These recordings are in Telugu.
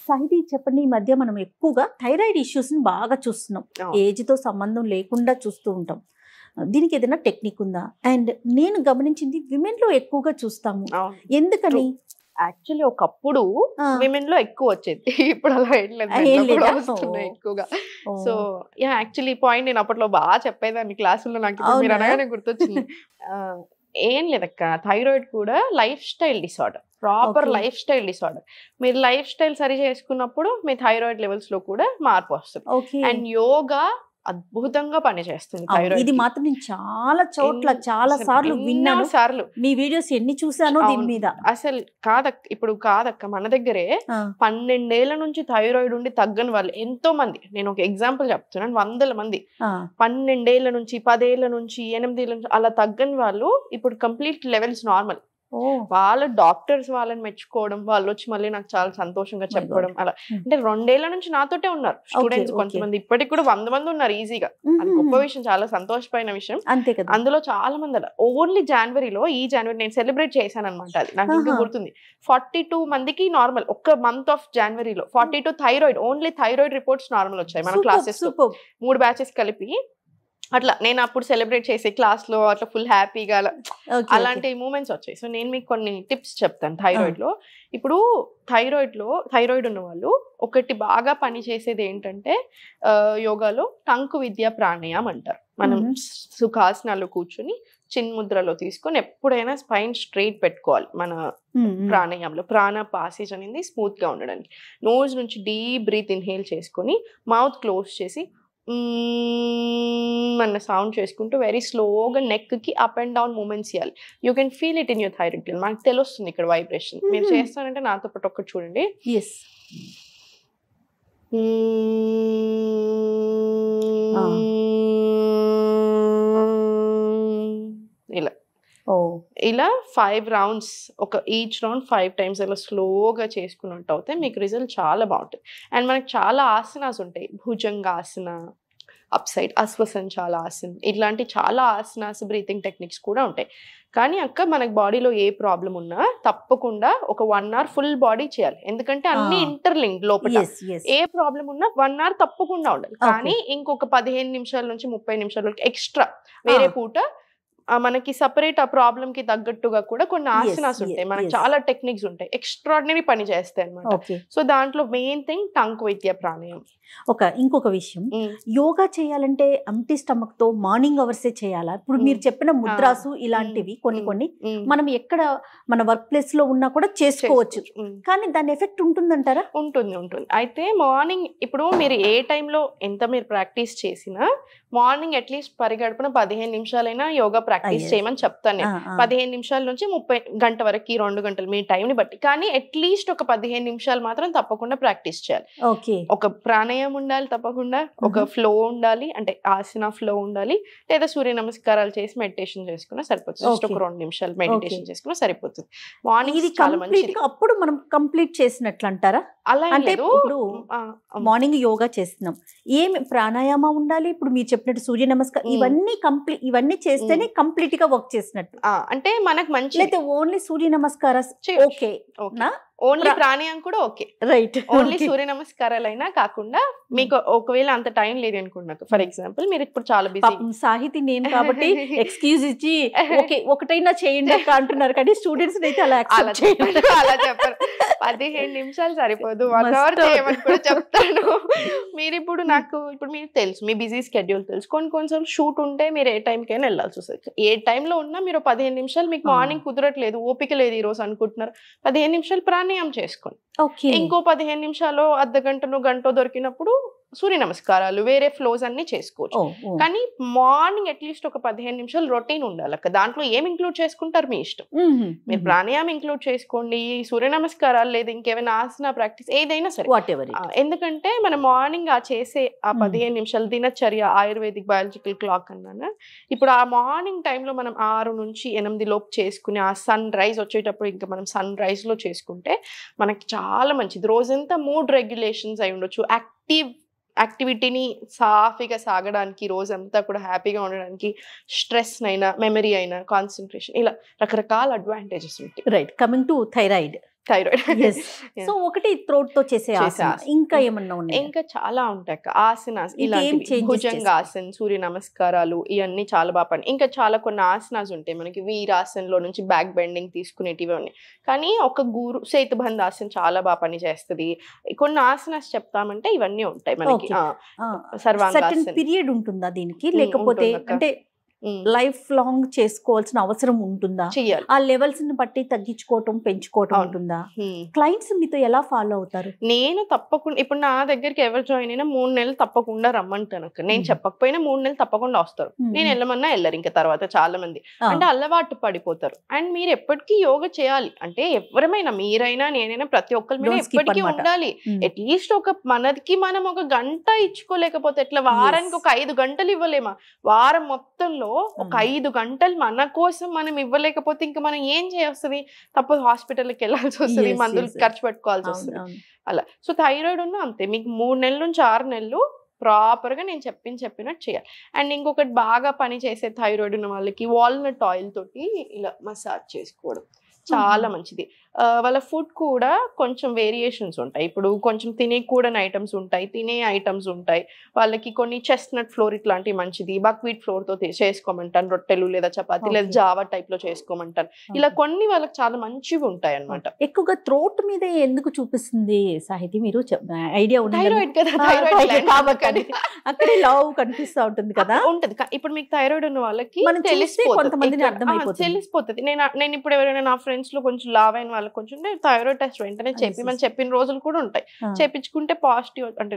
సాహితీ చెప్పండి, ఈ మధ్య మనం ఎక్కువగా థైరాయిడ్ ఇష్యూస్ని బాగా చూస్తున్నాం. ఏజ్తో సంబంధం లేకుండా చూస్తూ ఉంటాం. దీనికి ఏదైనా టెక్నిక్ ఉందా? అండ్ నేను గమనించింది విమెన్లో ఎక్కువగా చూస్తాము. ఎందుకని? యాక్చువల్లీ ఒకప్పుడు విమెన్ లో ఎక్కువ వచ్చేది, ఇప్పుడు అలా వస్తున్నాయి ఎక్కువగా. సో యాక్చువల్లీ పాయింట్ నేను అప్పట్లో బాగా చెప్పేదాన్ని క్లాసుల్లో, నాకు మీరు అనగానే గుర్తొచ్చింది. ఏం లేదక్క, థైరాయిడ్ కూడా life style disorder, proper life style disorder. మీరు లైఫ్ స్టైల్ సరి చేసుకున్నప్పుడు మీ థైరాయిడ్ లెవెల్స్ లో కూడా మార్పు వస్తుంది. అండ్ యోగా అద్భుతంగా పనిచేస్తుంది థైరాయిడ్. ఇది మాత్రం నేను చాలా చోట్ల చాలా సార్లు విన్నాను. మీ వీడియోస్ ఎన్ని చూసానో దీని మీద. అసలు కాదక్క మన దగ్గరే 12 ఏళ్ల నుంచి థైరాయిడ్ ఉండి తగ్గని వాళ్ళు ఎంతో మంది. నేను ఒక ఎగ్జాంపుల్ చెప్తున్నాను, 100 మంది 12 ఏళ్ల నుంచి, 10 ఏళ్ల నుంచి, 8 ఏళ్ల నుంచి అలా తగ్గని వాళ్ళు ఇప్పుడు కంప్లీట్ లెవెల్స్ నార్మల్. వాళ్ళ డాక్టర్స్ వాళ్ళని మెచ్చుకోవడం, వాళ్ళు వచ్చి మళ్ళీ నాకు చాలా సంతోషంగా చెప్పడం. అలా అంటే 2 ఏళ్ల నుంచి నాతోటే ఉన్నారు స్టూడెంట్స్. కొంతమంది ఇప్పటికి కూడా 100 మంది ఉన్నారు ఈజీగా. అది గొప్ప విషయం, చాలా సంతోషమైన విషయం. అందులో చాలా మంది అలా ఓన్లీ జనవరిలో, ఈ జనవరి నేను సెలబ్రేట్ చేశాను అనమాట. అది నాకు ఇంకా గుర్తుంది. 42 మందికి నార్మల్, ఒక్క మంత్ ఆఫ్ జనవరిలో 42 thyroid, only thyroid reports normal వచ్చాయి మన క్లాసెస్. 3 బ్యాచెస్ కలిపి అట్లా నేను అప్పుడు సెలబ్రేట్ చేసే క్లాస్ లో అట్లా ఫుల్ హ్యాపీగా అలాంటి మూమెంట్స్ వచ్చాయి. సో నేను మీకు కొన్ని టిప్స్ చెప్తాను థైరాయిడ్ లో. ఇప్పుడు థైరాయిడ్ ఉన్న వాళ్ళు ఒకటి బాగా పని చేసేది ఏంటంటే యోగాలో టంకు విద్య ప్రాణాయామం అంటారు. మనం సుఖాసనాలు కూర్చుని చిన్ముద్రలో తీసుకొని ఎప్పుడైనా స్పైన్ స్ట్రైట్ పెట్టుకోవాలి. మన ప్రాణాయామంలో ప్రాణ పాసేజ్ అనేది స్మూత్ గా ఉండడానికి నోజ్ నుంచి డీప్ బ్రీత్ ఇన్హేల్ చేసుకొని మౌత్ క్లోజ్ చేసి అన్న సౌండ్ చేసుకుంటూ వెరీ స్లోగా నెక్ కి అప్ అండ్ డౌన్ మూమెంట్స్ ఇవ్వాలి. You can feel it in your thyroid gland. మనకు తెలుస్తుంది ఇక్కడ వైబ్రేషన్. మీరు చేస్తానంటే నాతో పాటు ఒక్కటి చూడండి. ఇలా 5 రౌండ్స్, ఒక ఈచ్ రౌండ్ 5 టైమ్స్ అలా స్లోగా చేసుకున్నట్టు అవుతే మీకు రిజల్ట్ చాలా బాగుంటుంది. అండ్ మనకి చాలా ఆసనాస్ ఉంటాయి, భుజంగాసన, అప్ సైడ్ అశ్వసంచాల ఆసన, ఇట్లాంటి చాలా ఆసనాస్, బ్రీతింగ్ టెక్నిక్స్ కూడా ఉంటాయి. కానీ అక్క మనకి బాడీలో ఏ ప్రాబ్లం ఉన్నా తప్పకుండా ఒక 1 hour ఫుల్ బాడీ చేయాలి. ఎందుకంటే అన్ని ఇంటర్లింక్డ్ లోపల. ఏ ప్రాబ్లం ఉన్నా 1 hour తప్పకుండా ఉండాలి. కానీ ఇంకొక 15 నిమిషాల నుంచి 30 నిమిషాల వరకు ఎక్స్ట్రా వేరే పూట మనకి సపరేట్ ఆ ప్రాబ్లం కి తగ్గట్టుగా కూడా కొన్ని ఆసనాస్ ఉంటాయి. మనకి చాలా టెక్నిక్స్ ఉంటాయి, ఎక్స్ట్రాడినరీ పని చేస్తాయి అనమాట. సో దాంట్లో మెయిన్ థింగ్ టంక్ విద్య ప్రాణాయామం. ఇంకొక విషయం, యోగా చేయాలంటే ఎంప్టీ స్టమక్ తో మార్నింగ్ అవర్సే చేయాలా? ఇప్పుడు మీరు చెప్పిన ముద్రాసు ఇలాంటివి కొన్ని మనం ఎక్కడ మన వర్క్ ప్లేస్ లో ఉన్నా కూడా చేసుకోవచ్చు, కానీ దాని ఎఫెక్ట్ ఉంటుందంటారా? ఉంటుంది. అయితే మార్నింగ్ ఇప్పుడు మీరు ఏ టైంలో ఎంత మీరు ప్రాక్టీస్ చేసినా మార్నింగ్ అట్లీస్ట్ పరిగడుపున 15 నిమిషాలైనా యోగా ప్రాక్టీస్ చేయమని చెప్తాను నేను. 15 నిమిషాల నుంచి 30 గంట వరకు, 2 గంటలు మీ టైం ని బట్టి. కానీ అట్లీస్ట్ ఒక 15 నిమిషాలు మాత్రం తప్పకుండా ప్రాక్టీస్ చేయాలి. ఒక ప్రాణాయామం ఉండాలి తప్పకుండా, ఒక ఫ్లో ఉండాలి, అంటే ఆసన ఫ్లో ఉండాలి, లేదా సూర్య నమస్కారాలు చేసి మెడిటేషన్ చేసుకున్నా సరిపోతుంది. జస్ట్ ఒక 2 నిమిషాలు మెడిటేషన్ చేసుకున్నా సరిపోతుంది. మార్నింగ్ ఇది చాలా మంచిది. అప్పుడు మనం కంప్లీట్ చేసినట్లు అంటారా? అలా అంటే ఇప్పుడు మార్నింగ్ యోగా చేస్తున్నాం, ఏమి ప్రాణాయామం ఉండాలి, ఇప్పుడు మీరు చెప్పినట్టు సూర్య నమస్కారం, ఇవన్నీ చేస్తేనే కంప్లీట్ గా వర్క్ చేసినట్టు. అంటే మనకు మంచి ఓన్లీ సూర్య నమస్కారం ఓకే, ఓన్లీ ప్రాణాయామం కూడా ఓకే, రైట్. ఓన్లీ సూర్య నమస్కారాలు అయినా కాకుండా మీకు ఒకవేళ అంత టైం లేదు అనుకున్నాక, ఫర్ ఎగ్జాంపుల్ మీరు ఇప్పుడు చాలా బిజీ, సాహితీ నేను కాబట్టి ఎక్స్క్యూజ్ ఇచ్చి ఒకటైనా చేయండి అక్క అంటున్నారు, కానీ స్టూడెంట్స్ అయితే అలా చెప్పారు. 15 నిమిషాలు సరిపోదు, 1 hour చేయమని కూడా చెప్తాను. మీరు ఇప్పుడు మీకు తెలుసు, మీ బిజీ స్కెడ్యూల్ తెలుసు. కొన్నిసార్లు షూట్ ఉంటే మీరు ఏ టైంకైనా వెళ్ళాల్సి వస్తుంది. ఏ టైంలో ఉన్నా మీరు 15 నిమిషాలు, మీకు మార్నింగ్ కుదరట్లేదు, ఓపిక లేదు ఈ రోజు అనుకుంటున్నారు, 15 నిమిషాలు ప్రాణాయామం చేసుకోండి. ఇంకో 15 నిమిషాలు, అర్ధ గంటనో గంటో దొరికినప్పుడు సూర్య నమస్కారాలు, వేరే ఫ్లోస్ అన్ని చేసుకోవచ్చు. కానీ మార్నింగ్ అట్లీస్ట్ ఒక 15 నిమిషాలు రొటీన్ ఉండాలి అక్క. దాంట్లో ఏం ఇంక్లూడ్ చేసుకుంటారు మీ ఇష్టం. మీరు ప్రాణాయామం ఇంక్లూడ్ చేసుకోండి, సూర్య నమస్కారాలు లేదా ఇంకేమైనా ఆసన ప్రాక్టీస్ ఏదైనా సరే. ఎందుకంటే మనం మార్నింగ్ చేసే ఆ 15 నిమిషాలు దినచర్య, ఆయుర్వేదిక్ బయాలజికల్ క్లాక్ అన్నాను. ఇప్పుడు ఆ మార్నింగ్ టైంలో మనం 6 నుంచి 8 లోపు చేసుకుని ఆ సన్ రైజ్ వచ్చేటప్పుడు ఇంకా మనం సన్ రైజ్ లో చేసుకుంటే మనకి చాలా మంచిది. రోజంతా మూడ్ రెగ్యులేషన్స్ అయి ఉండొచ్చు, యాక్టివిటీని సాఫీగా సాగడానికి, రోజంతా కూడా హ్యాపీగా ఉండడానికి, స్ట్రెస్ అయినా, మెమరీ అయినా, కాన్సన్ట్రేషన్, ఇలా రకరకాల అడ్వాంటేజెస్ ఉంటాయి. Right. Coming to thyroid, thyroid. So ఒకటి థ్రోట్ తో చేసే ఆసన, ఇంకా ఏమన్నా ఉన్నాయి? ఇంకా చాలా ఉంటాయి ఆసనాస్, ఇలాంటివి భుజంగాసన్, సూర్య నమస్కారాలు, ఇవన్నీ చాలా బాగా పని. ఇంకా చాలా కొన్ని ఆసనాస్ ఉంటాయి మనకి, వీరాసన్లో నుంచి బ్యాక్ బెండింగ్ తీసుకునేటివి ఉన్నాయి. కానీ ఒక గురు సేతుబంధ్ ఆసన్ చాలా బాగా పని చేస్తుంది. కొన్ని ఆసనాస్ చెప్తామంటే ఇవన్నీ ఉంటాయి మనకి. సర్వాంగాసన్ పీరియడ్ ఉంటుందా దీనికి, లేకపోతే అంటే లైఫ్ లాంగ్ చేసుకోవాల్సిన అవసరం ఉంటుందా? చెయ్యాలి. ఆ లెవెల్స్ ని బట్టి తగ్గించుకోవటం పెంచుకోవటం ఉంటుందా? క్లయింట్స్ మీతో ఎలా ఫాలో అవుతారు? నేను తప్పకుండా, ఇప్పుడు నా దగ్గరికి ఎవరు జాయిన్ అయినా 3 నెలలు తప్పకుండా రమ్మంటాను అక్క. నేను చెప్పకపోయినా 3 నెలలు తప్పకుండా వస్తారు. నేను వెళ్ళమన్నా వెళ్ళరు ఇంకా తర్వాత చాలా మంది, అంటే అలవాటు పడిపోతారు. అండ్ మీరు ఎప్పటికీ యోగా చేయాలి అంటే, ఎవరమైనా మీరైనా నేనైనా ప్రతి ఒక్కరి మీద ఎప్పటికీ ఉండాలి. అట్లీస్ట్ మనకి మనం ఒక గంట ఇచ్చుకోలేకపోతే ఎట్లా, వారానికి ఒక 5 గంటలు ఇవ్వలేమా? వారం మొత్తంలో ఒక 5 గంటలు మన కోసం మనం ఇవ్వలేకపోతే ఇంకా మనం ఏం చేస్తుంది? తప్పదు, హాస్పిటల్కి వెళ్ళాల్సి వస్తుంది, మందులు ఖర్చు పెట్టుకోవాల్సి వస్తుంది అలా. సో థైరాయిడ్ ఉన్న అంతే, మీకు 3 నెలల నుంచి 6 నెలలు ప్రాపర్ గా నేను చెప్పినట్టు చేయాలి. అండ్ ఇంకొకటి బాగా పని చేసే థైరాయిడ్ ఉన్న వాళ్ళకి వాల్నట్ ఆయిల్ తోటి ఇలా మసాజ్ చేసుకోవడం చాలా మంచిది. వాళ్ళ ఫుడ్ కూడా కొంచెం వేరియేషన్స్ ఉంటాయి. ఇప్పుడు కొంచెం తినేకూడని ఐటమ్స్ ఉంటాయి, తినే ఐటమ్స్ ఉంటాయి. వాళ్ళకి కొన్ని చెస్ట్నట్ ఫ్లోర్ ఇట్లాంటివి మంచిది, బక్వీట్ ఫ్లోర్ తో చేసుకోమంటాను, రొట్టెలు లేదా చపాతి లేదా జావా టైప్ లో చేసుకోమంటాను. ఇలా కొన్ని వాళ్ళకి చాలా మంచివి ఉంటాయి అన్నమాట. ఎక్కువగా థ్రోట్ మీద ఎందుకు చూపిస్తుంది సాహితి, మీరు ఐడియా ఉంది? థైరాయిడ్ కదా, థైరాయిడ్ అక్కడే లావ్ కనిపిస్తూ ఉంటుంది కదా. ఉంటది. ఇప్పుడు మీకు థైరాయిడ్ ఉన్న వాళ్ళకి తెలిసిపోతుంది. నేను ఇప్పుడు ఎవరైనా నా ఫ్రెండ్స్ లో కొంచెం లావ్ అయిన వాళ్ళకి కొంచెం థైరాయిడ్ టెస్ట్ వెంటనే చెప్పిన రోజులు కూడా ఉంటాయి. చేపించుకుంటే పాజిటివ్, అంటే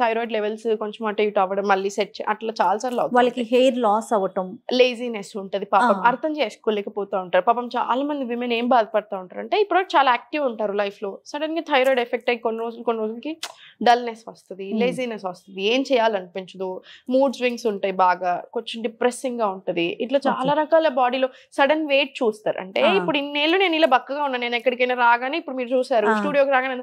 థైరాయిడ్ లెవెల్స్ కొంచెం అటు ఇటు అవ్వడం, మళ్ళీ సెట్ అట్లా చాలా సార్లు వాళ్ళకి హెయిర్ లాస్ అవ్వటం, లేజీనెస్ ఉంటది, పాపం అర్థం చేసుకోలేకపోతూ ఉంటారు. పాపం చాలా మంది విమెన్ ఏం బాధపడుతూ ఉంటారు అంటే, ఇప్పుడు చాలా యాక్టివ్ ఉంటారు లైఫ్ లో, సడన్ గా థైరాయిడ్ ఎఫెక్ట్ అయ్యి కొన్ని రోజులకి డల్నెస్ వస్తుంది, లేజీనెస్ వస్తుంది, ఏం చేయాలనిపించదు, మూడ్ స్వింగ్స్ ఉంటాయి, బాగా కొంచెం డిప్రెసింగ్ గా ఉంటది. ఇట్లా చాలా రకాల బాడీలో సడన్ వెయిట్ చూస్తారు. అంటే ఇప్పుడు ఇన్నేళ్ళు నేను ఇలా బక్కగా ఉన్నాను, నేను ఎక్కడికైనా రాగానే, ఇప్పుడు మీరు చూసారు స్టూడియోకి రాగానే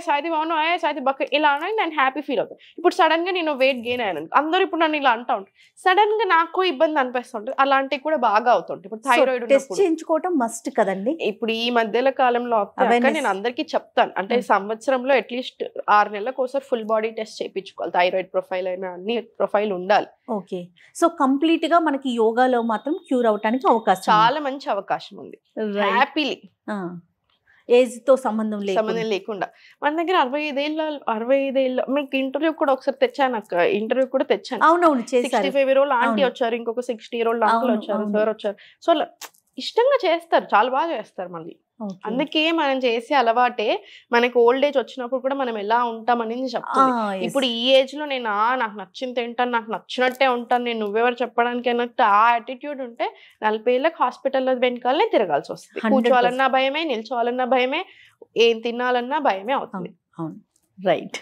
సాయిది బాగున్నా, సాయిది బక్క ఇలా అని నేను హ్యాపీ ఫీల్ అవుతాను. ఇప్పుడు సడన్ గా నేను వెయిట్ గెయిన్ అయ్యాను, అందరూ ఇప్పుడు నన్ను ఇలా అంటా ఉంటారు, సడన్ గా నాకు ఇబ్బంది అనిపిస్తుంటుంది. అలాంటివి కూడా బాగా అవుతుంటాయి. ఇప్పుడు థైరాయిడ్ టెస్ట్ చేయించుకోవడం మస్ట్ కదండి. ఇప్పుడు ఈ మధ్యలో కాలంలో నేను అందరికీ చెప్తాను, అంటే సంవత్సరంలో అట్లీస్ట్ 6 నెలలకు ఒకసారి ఫుల్ బాడీ టెస్ట్ చేయించుకోవాలి. థైరాయిడ్ ప్రొఫైల్ అయినా అన్ని ప్రొఫైల్ ఉండాలి. ఓకే. సో కంప్లీట్ గా మనకి యోగాలో మాత్రం క్యూర్ అవడానికి అవకాశం, చాలా మంచి అవకాశం ఉంది. హ్యాపీలీ ఏజ్ తో సంబంధం లేకుండా మన దగ్గర 65 మీకు ఇంటర్వ్యూ కూడా ఒకసారి తెచ్చాను అక్క, ఇంటర్వ్యూ కూడా తెచ్చాను. అవునవును, 65-year-old ఆంటీ వచ్చారు, ఇంకొక 60-year-old అంకుల్ వచ్చారు, సార్ వచ్చారు. సో ఇష్టంగా చేస్తారు, చాలా బాగా చేస్తారు. మళ్ళీ అందుకే మనం చేసే అలవాటే మనకి ఓల్డ్ ఏజ్ వచ్చినప్పుడు కూడా మనం ఎలా ఉంటామని చెప్తుంది. ఇప్పుడు ఈ ఏజ్ లో నేను నాకు నచ్చింది తింటాను, నాకు నచ్చినట్టే ఉంటాను, నేను నువ్వెవరు చెప్పడానికి అన్నట్టు ఆ యాటిట్యూడ్ ఉంటే 40 ఏళ్ళకి హాస్పిటల్లో వెనకాలనే తిరగాల్సి వస్తుంది. కూర్చోవాలన్నా భయమే, నిల్చోవాలన్నా భయమే, ఏం తినాలన్నా భయమే అవుతుంది. రైట్.